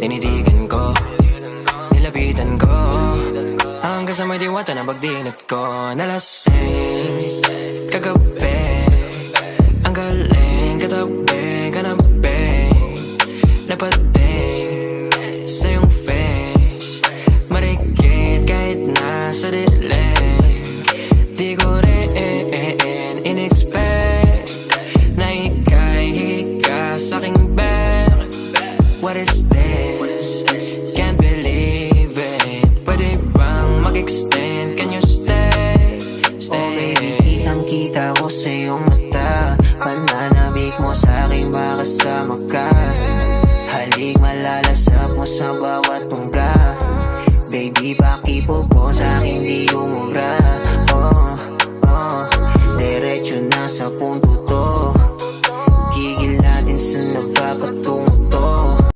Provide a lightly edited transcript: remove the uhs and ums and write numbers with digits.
Tinitigan ko, nilapitan ko, hanggang sa may diwata na pagdinat ko. Nalasing kagabi, ang galing katabi, kanabi, napating sa iyong face, marikit kahit nasa dilim. Di ko rin in-expect na ika'y hika sa'king bed. What is this? Can't believe it. Pwede bang mag-extend? Can you stay? Stay. Oh baby, kitang-kita ko sa iyong mata. Pananabik mo sa'king makasama ka. Halik malalasap mo sa bawat tungga. Baby, pakipog mo sa'kin, di ko